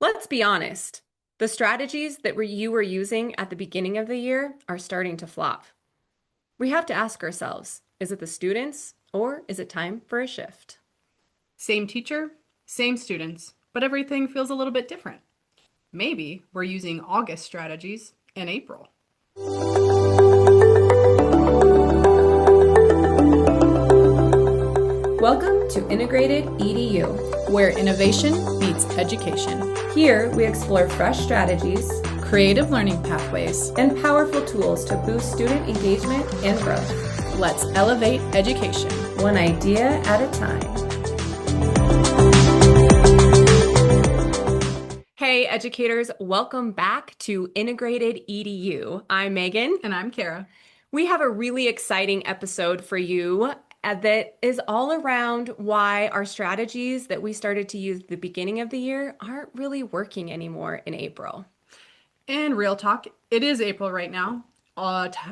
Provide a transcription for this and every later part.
Let's be honest. The strategies that you were using at the beginning of the year are starting to flop. We have to ask ourselves, is it the students or is it time for a shift? Same teacher, same students, but everything feels a little bit different. Maybe we're using August strategies in April. Welcome to Integrated EDU, where innovation meets education. Here we explore fresh strategies, Creative learning pathways. and powerful tools to boost student engagement and growth, Let's elevate education. one idea at a time. Hey, educators, welcome back to Integrated EDU. I'm Megan. And I'm Kara. We have a really exciting episode for you that is all around why our strategies that we started to use at the beginning of the year aren't really working anymore in April. And real talk, it is April right now.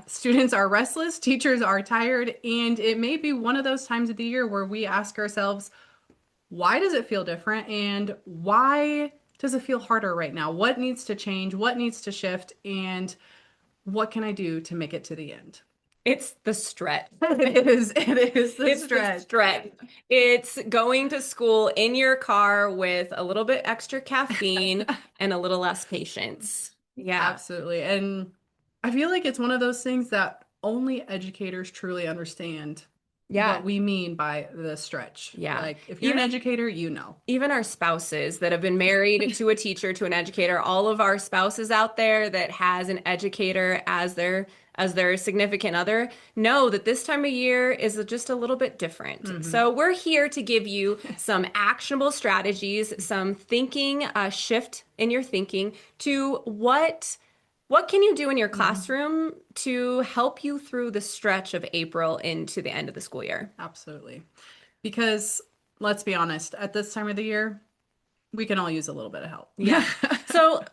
Students are restless, teachers are tired, and it may be one of those times of the year where we ask ourselves, why does it feel different? And why does it feel harder right now? What needs to change? What needs to shift? And what can I do to make it to the end? It's the stretch. It is the It's the stretch. stretch. It's going to school in your car with a little bit extra caffeine and a little less patience. Yeah. Absolutely. And I feel like it's one of those things that only educators truly understand Yeah. what we mean by the stretch. Yeah. Like if you're an educator, you know. Even our spouses that have been married to a teacher, to an educator, all of our spouses out there that has an educator as their significant other know that this time of year is just a little bit different. So we're here to give you some actionable strategies, some thinking, shift in your thinking to what can you do in your classroom to help you through the stretch of April into the end of the school year? Absolutely. Because let's be honest, at this time of the year, we can all use a little bit of help. Yeah. So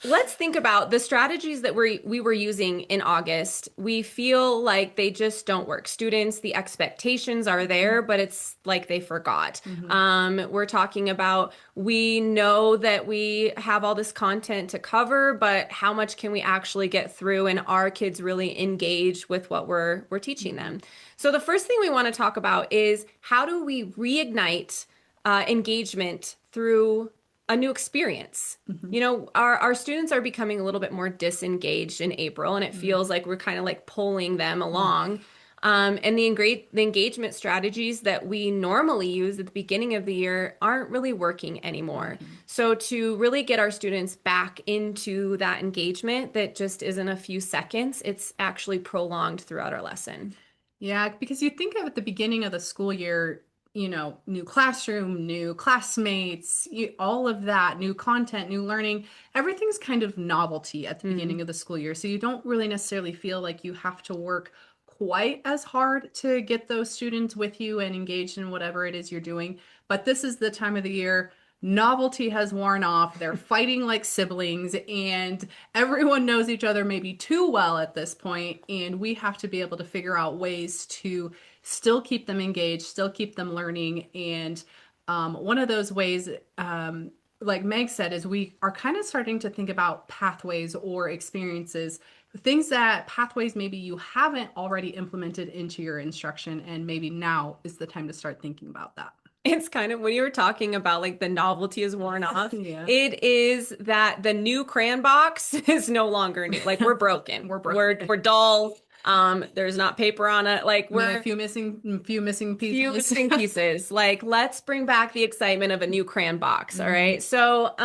let's think about the strategies that we were using in August. We feel like they just don't work. Students, the expectations are there, but it's like they forgot. We're talking about we know that we have all this content to cover, but how much can we actually get through, and are kids really engaged with what we're teaching them? So the first thing we want to talk about is how do we reignite engagement through a new experience. You know, our students are becoming a little bit more disengaged in April, and it feels like we're kind of like pulling them along. And the engagement strategies that we normally use at the beginning of the year aren't really working anymore. So to really get our students back into that engagement that just isn't a few seconds, it's actually prolonged throughout our lesson. Yeah, because you think of at the beginning of the school year, new classroom, new classmates, all of that, new content, new learning, everything's kind of novelty at the beginning of the school year. So you don't really necessarily feel like you have to work quite as hard to get those students with you and engaged in whatever it is you're doing. But this is the time of the year. Novelty has worn off. They're fighting like siblings, and everyone knows each other maybe too well at this point. And we have to be able to figure out ways to still keep them engaged, still keep them learning. And one of those ways, like Meg said, is we are kind of starting to think about pathways or experiences, things that pathways maybe you haven't already implemented into your instruction, and maybe now is the time to start thinking about that. It's kind of when you were talking about like the novelty is worn off. Yeah. It is that the new crayon box is no longer new. Like we're broken. We're broken. We're dull. There's not paper on it. Like we're a few missing few pieces. missing pieces. Like let's bring back the excitement of a new crayon box. All right. So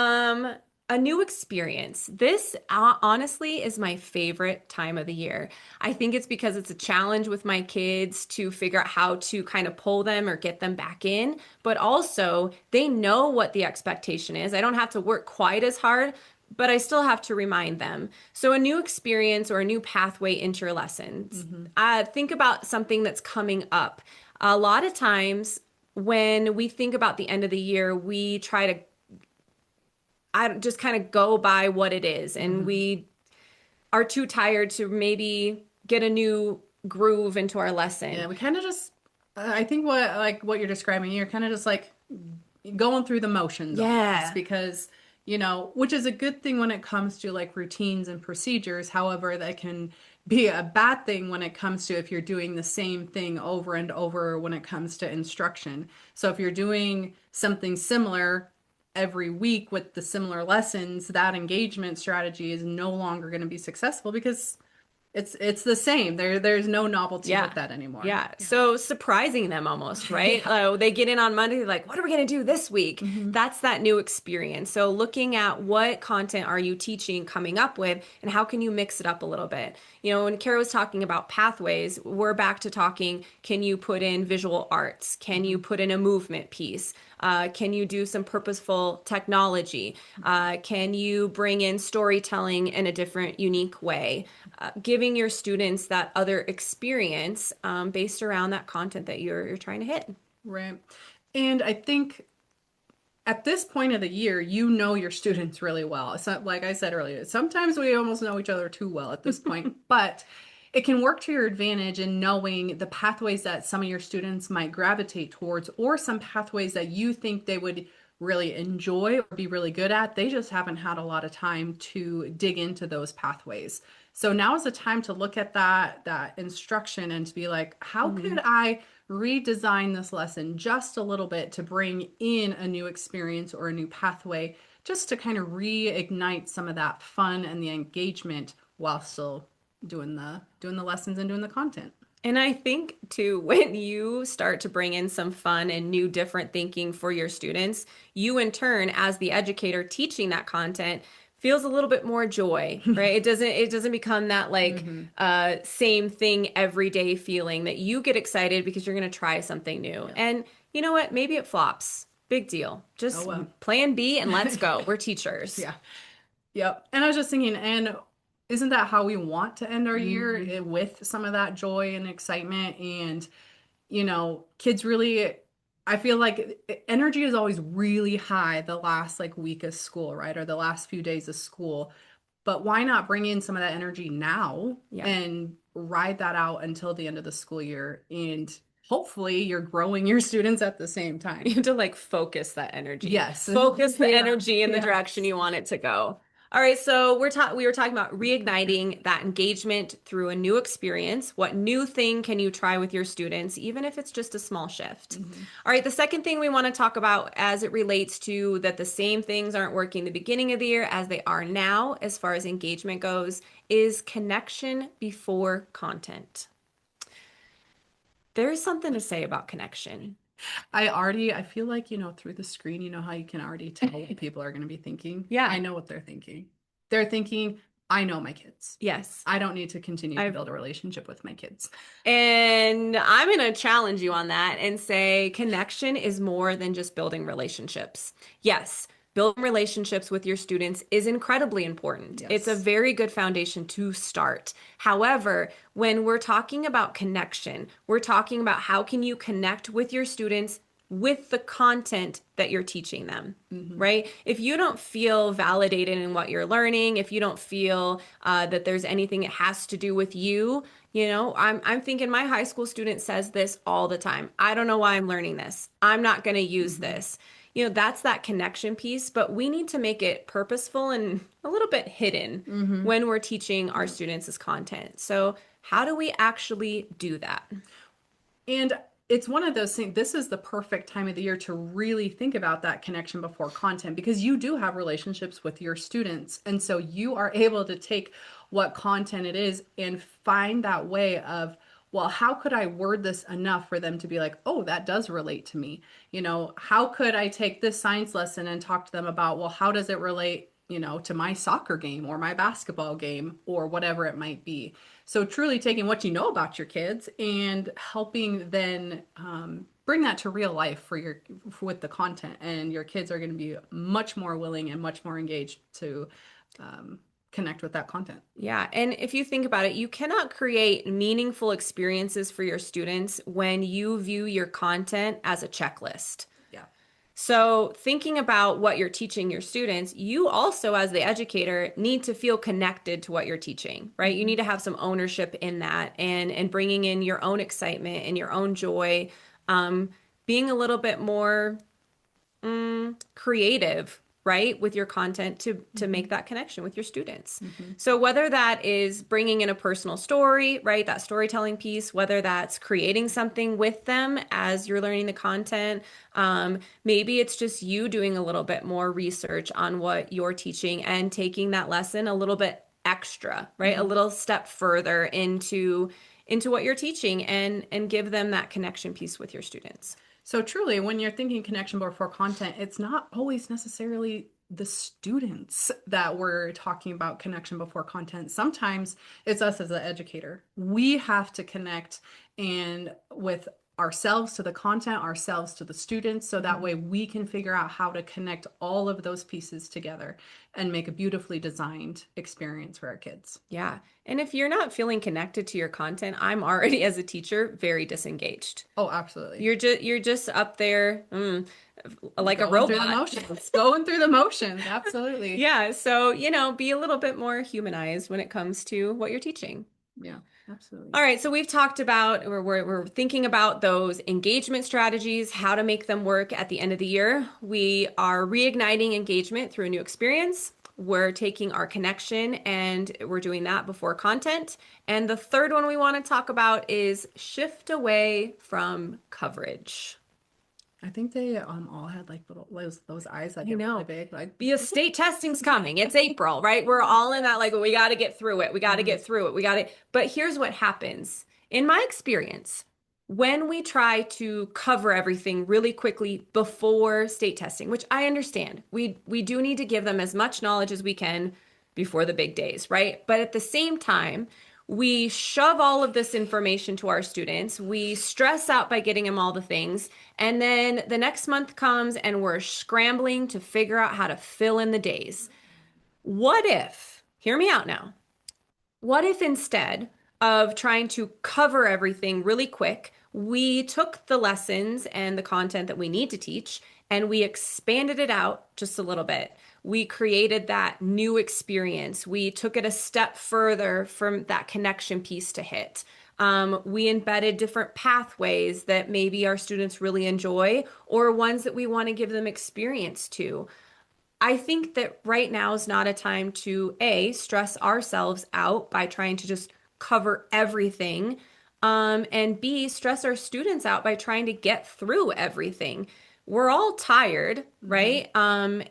a new experience. This honestly is my favorite time of the year. I think it's because it's a challenge with my kids to figure out how to kind of pull them or get them back in, but also they know what the expectation is. I don't have to work quite as hard, but I still have to remind them. So a new experience or a new pathway into your lessons. Think about something that's coming up. A lot of times when we think about the end of the year, we try to I just kind of go by what it is, and we are too tired to maybe get a new groove into our lesson. Yeah, we kind of just, I think what you're describing, you're kind of just like going through the motions. Yeah. Almost, because which is a good thing when it comes to like routines and procedures. However, that can be a bad thing when it comes to if you're doing the same thing over and over when it comes to instruction. So if you're doing something similar every week with the similar lessons, that engagement strategy is no longer going to be successful because it's the same. There's no novelty Yeah. with that anymore. Yeah. Yeah. So surprising them almost, right? Yeah. They get in on Monday, they're like, what are we going to do this week? Hmm. That's that new experience. So looking at what content are you teaching, coming up with, and how can you mix it up a little bit? When Kara was talking about pathways, we're back to talking, can you put in visual arts? Can you Hmm. put in a movement piece? Can you do some purposeful technology? Can you bring in storytelling in a different, unique way? Giving your students that other experience based around that content that you're trying to hit. Right. And I think at this point of the year, you know your students really well. It's not like I said earlier, sometimes we almost know each other too well at this point, but it can work to your advantage in knowing the pathways that some of your students might gravitate towards, or some pathways that you think they would really enjoy or be really good at. They just haven't had a lot of time to dig into those pathways. So now is the time to look at that instruction and to be like, how Mhm. could I redesign this lesson just a little bit to bring in a new experience or a new pathway, just to kind of reignite some of that fun and the engagement while still doing the lessons and doing the content. And I think too, when you start to bring in some fun and new, different thinking for your students, you in turn, as the educator teaching that content, feels a little bit more joy, right? It doesn't become that like Hmm. same thing every day feeling that you get excited because you're going to try something new. Yeah. And you know what? Maybe it flops. Big deal. Oh Just well. plan B and let's go. We're teachers. Yeah. Yep. And I was just thinking, and isn't that how we want to end our year, Mhm. with some of that joy and excitement? And kids really, I feel like energy is always really high the last like week of school, right? Or the last few days of school. But why not bring in some of that energy now Yeah. and ride that out until the end of the school year? And hopefully you're growing your students at the same You time. have to like focus that energy. Yes. Focus the Yeah. energy in the Yeah. direction you want it to go. All right, so we were talking about reigniting that engagement through a new experience. What new thing can you try with your students, even if it's just a small shift? Hmm. All right, the second thing we want to talk about as it relates to that the same things aren't working the beginning of the year as they are now, as far as engagement goes, is connection before content. There's something to say about connection. I feel like, through the screen, how you can already tell what people are going to be thinking. I Yeah. know what they're thinking. They're thinking, I know my kids. Yes. I don't need to continue to I've build a relationship with my kids. And I'm going to challenge you on that and say connection is more than just building relationships. Yes, building relationships with your students is incredibly important. It's a Yes. very good foundation to start. However, when we're talking about connection, we're talking about how can you connect with your students with the content that you're teaching them, Hmm. right? If you don't feel validated in what you're learning, if you don't feel that there's anything it has to do with you, I'm thinking my high school student says this all the time. I don't know why I'm learning this. I'm not going to use Hmm. this. That's that connection piece, but we need to make it purposeful and a little bit hidden Hmm. when we're teaching our Yeah. students this content. So, how do we actually do that? And it's one of those things, this is the perfect time of the year to really think about that connection before content, because you do have relationships with your students. And so you are able to take what content it is and find that way of, well, how could I word this enough for them to be like, oh, that does relate to me? How could I take this science lesson and talk to them about, well, how does it relate, to my soccer game or my basketball game or whatever it might be? So truly taking what you know about your kids and helping then bring that to real life with the content, and your kids are going to be much more willing and much more engaged to connect with that content. Yeah, and if you think about it, you cannot create meaningful experiences for your students when you view your content as a checklist. Yeah. So, thinking about what you're teaching your students, you also, as the educator, need to feel connected to what you're teaching, right? You Hmm. need to have some ownership in that and bringing in your own excitement and your own joy, being a little bit more creative right, with your content to Mm-hmm. make that connection with your students. Mm-hmm. So whether that is bringing in a personal story, right, that storytelling piece, whether that's creating something with them as you're learning the content, maybe it's just you doing a little bit more research on what you're teaching and taking that lesson a little bit extra, right, a Mm-hmm. little step further into what you're teaching and give them that connection piece with your students. So truly, when you're thinking connection before content, it's not always necessarily the students that we're talking about connection before content. Sometimes it's us as an educator. We have to connect and with ourselves to the content, ourselves to the students, so that way we can figure out how to connect all of those pieces together and make a beautifully designed experience for our kids. Yeah. And if you're not feeling connected to your content, I'm already as a teacher very disengaged. Oh, absolutely. You're just up there, like a Going through the robot. motions, going through the motions. Absolutely. Yeah, so, be a little bit more humanized when it comes to what you're teaching. Yeah, absolutely. All right, so we've talked about, we're thinking about those engagement strategies, how to make them work at the end of the year. We are reigniting engagement through a new experience. We're taking our connection and we're doing that before content. And the third one we want to talk about is shift away from coverage. I think they all had like little those eyes that I get really know. big. Like Because state testing's coming. It's April, right? We're all in that, like, we got to get through it. We got to mhm, get through it. We got to. But here's what happens. In my experience, when we try to cover everything really quickly before state testing, which I understand, we do need to give them as much knowledge as we can before the big days, right? But at the same time, we shove all of this information to our students. We stress out by getting them all the things. And then the next month comes and we're scrambling to figure out how to fill in the days. What if, hear me out now, what if instead of trying to cover everything really quick, we took the lessons and the content that we need to teach and we expanded it out just a little bit? We created that new experience. We took it a step further from that connection piece to hit. We embedded different pathways that maybe our students really enjoy or ones that we want to give them experience to. I think that right now is not a time to A, stress ourselves out by trying to just cover everything, and B, stress our students out by trying to get through everything. We're all tired, mhm. right?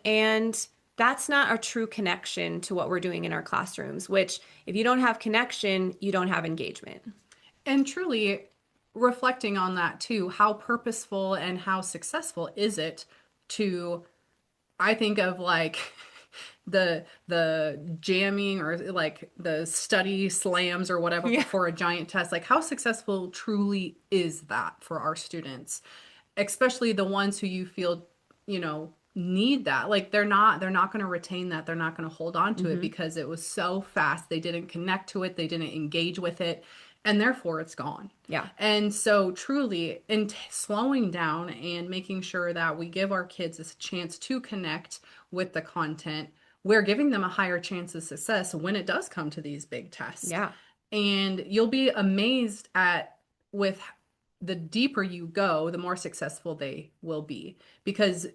And that's not a true connection to what we're doing in our classrooms, which if you don't have connection, you don't have engagement. And truly reflecting on that too, how purposeful and how successful is it to I think of like the jamming or like the study slams or whatever Yeah. before a giant test. Like how successful truly is that for our students, especially the ones who you feel, need that. Like they're not going to retain that. They're not going to hold on to it Hmm. because it was so fast. They didn't connect to it. They didn't engage with it. And therefore it's gone. Yeah. And so, truly, in slowing down and making sure that we give our kids a chance to connect with the content, we're giving them a higher chance of success when it does come to these big tests. Yeah. And you'll be amazed at with the deeper you go, the more successful they will be. Because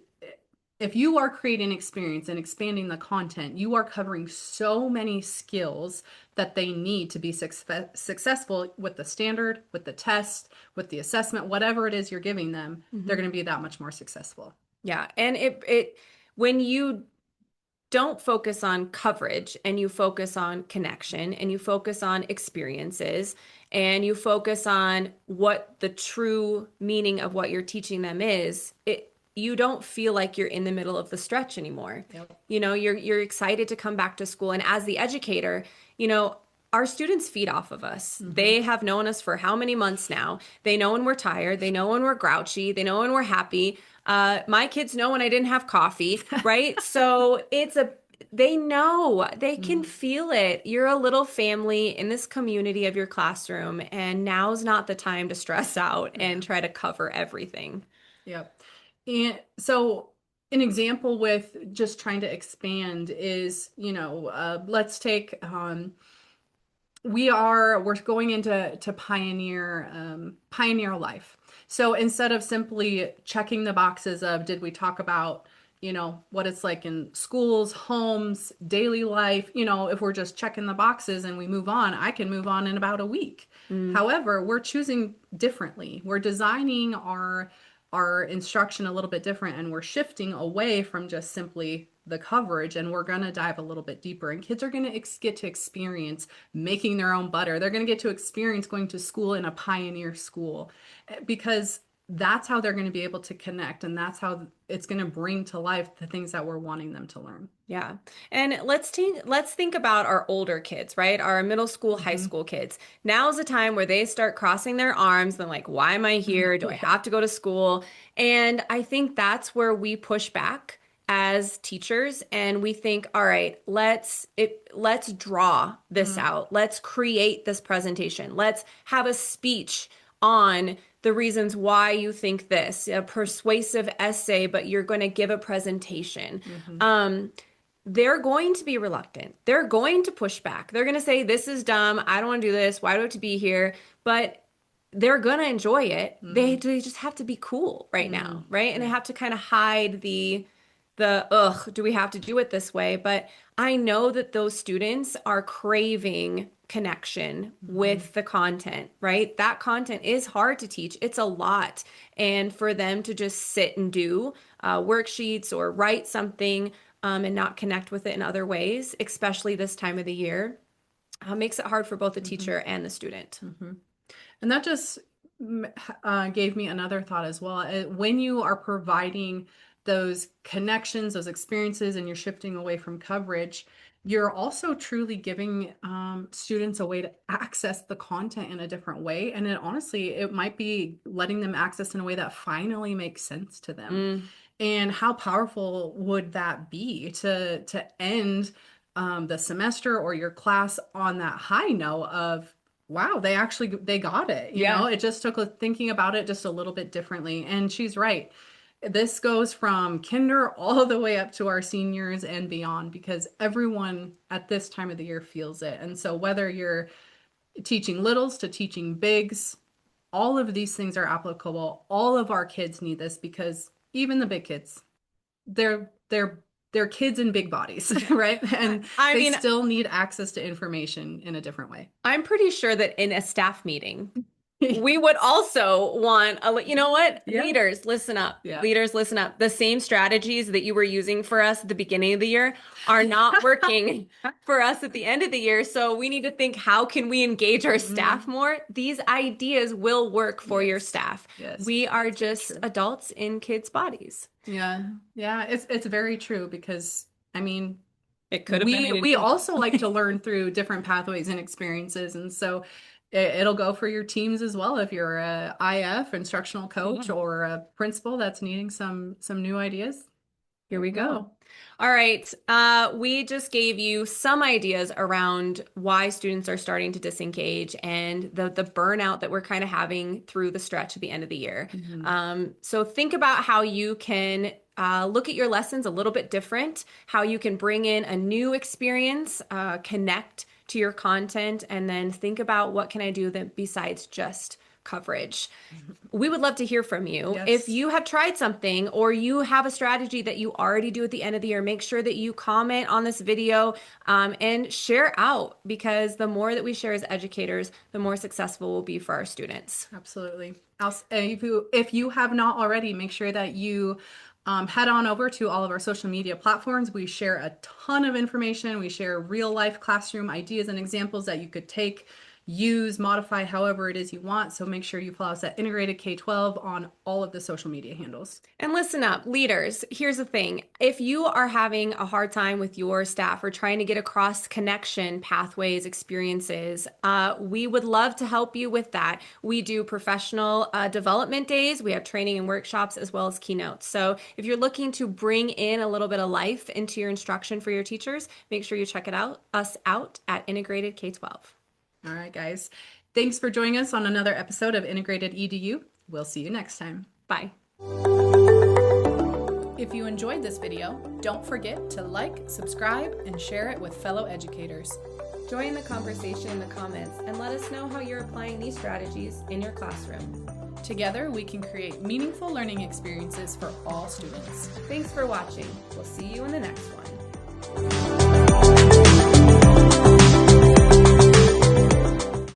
if you are creating experience and expanding the content, you are covering so many skills that they need to be successful with the standard, with the test, with the assessment, whatever it is you're giving them, they're Hmm. going to be that much more successful. Yeah. And it when you don't focus on coverage and you focus on connection and you focus on experiences and you focus on what the true meaning of what you're teaching them is, you don't feel like you're in the middle of the stretch anymore. Yep. You're excited to come back to school, and as the educator, our students feed off of us. Mm-hmm. They have known us for how many months now? They know when we're tired, they know when we're grouchy, they know when we're happy. My kids know when I didn't have coffee, right? So they know, they can Mm-hmm. feel it. You're a little family in this community of your classroom, and now's not the time to stress out and Yeah. try to cover everything. Yep. And so an example with just trying to expand is, let's take we're going into to pioneer life. So instead of simply checking the boxes of did we talk about what it's like in schools, homes, daily life. If we're just checking the boxes and we move on, I can move on in about a week. Mm. However, we're choosing differently. We're designing our instruction a little bit different, and we're shifting away from just simply the coverage, and we're going to dive a little bit deeper, and kids are going to get to experience making their own butter. They're going to get to experience going to school in a pioneer school, because that's how they're going to be able to connect, and that's how it's going to bring to life the things that we're wanting them to learn. Yeah. And let's think about our older kids, right? Our middle school, high Mm-hmm. school kids. Now's the time where they start crossing their arms and like, why am I here? Do I Yeah. have to go to school? And I think that's where we push back as teachers and we think, all right, let's draw this Mm-hmm. out. Let's create this presentation. Let's have a speech on the reasons why you think this, a persuasive essay, but you're going to give a presentation. Mm-hmm. They're going to be reluctant. They're going to push back. They're going to say, this is dumb. I don't want to do this. Why do I have to be here? But they're going to enjoy it. Mm-hmm. They just have to be cool right Mm-hmm. now, right? And they Yeah. have to kind of hide the ugh, do we have to do it this way? But I know that those students are craving connection Mm-hmm. with the content, right? That content is hard to teach. It's a lot. And for them to just sit and do worksheets or write something and not connect with it in other ways, especially this time of the year, makes it hard for both the Mm-hmm. teacher and the student. Mm-hmm. And that just gave me another thought as well. When you are providing those connections, those experiences, and you're shifting away from coverage, you're also truly giving students a way to access the content in a different way. And it might be letting them access in a way that finally makes sense to them. Mm, And how powerful would that be to end the semester or your class on that high note of, wow, they got it. yeah. It just took thinking about it just a little bit differently. And she's right. This goes from kinder all the way up to our seniors and beyond, because everyone at this time of the year feels it. And so whether you're teaching littles to teaching bigs, all of these things are applicable. All of our kids need this, because even the big kids, they're kids in big bodies, right? And I they mean, still need access to information in a different way. I'm pretty sure that in a staff meeting, we would also want you know what? Yeah. Leaders, listen up. Yeah. Leaders, listen up. The same strategies that you were using for us at the beginning of the year are not working for us at the end of the year. So we need to think, how can we engage our staff Mhm. more? These ideas will work for your Yes. staff. Yes. We are That's just true. adults in kids' bodies. Yeah. Yeah. It's very true, because I mean, It could have been we an we infant. also like to learn through different pathways and experiences, and so it'll go for your teams as well. If you're a IF, instructional coach, Yeah. or a principal that's needing some new ideas, Here there we you go. go. All right. We just gave you some ideas around why students are starting to disengage and the burnout that we're kind of having through the stretch at the end of the year. Mhm. So think about how you can look at your lessons a little bit different, how you can bring in a new experience, connect to your content, and then think about what can I do that besides just coverage. We would love to hear from you. If Yes. you have tried something or you have a strategy that you already do at the end of the year, make sure that you comment on this video and share out, because the more that we share as educators, the more successful we'll be for our students. Absolutely. If you have not already, make sure that you head on over to all of our social media platforms. We share a ton of information. We share real life classroom ideas and examples that you could take, use, modify however it is you want. So make sure you follow us at Integrated K-12 on all of the social media handles. And listen up, leaders. Here's the thing. If you are having a hard time with your staff or trying to get across connection, pathways, experiences, we would love to help you with that. We do professional development days. We have training and workshops as well as keynotes. So if you're looking to bring in a little bit of life into your instruction for your teachers, make sure you check us out at Integrated K-12. All right, guys. Thanks for joining us on another episode of Integrated EDU. We'll see you next time. Bye. If you enjoyed this video, don't forget to like, subscribe, and share it with fellow educators. Join the conversation in the comments and let us know how you're applying these strategies in your classroom. Together, we can create meaningful learning experiences for all students. Thanks for watching. We'll see you in the next one.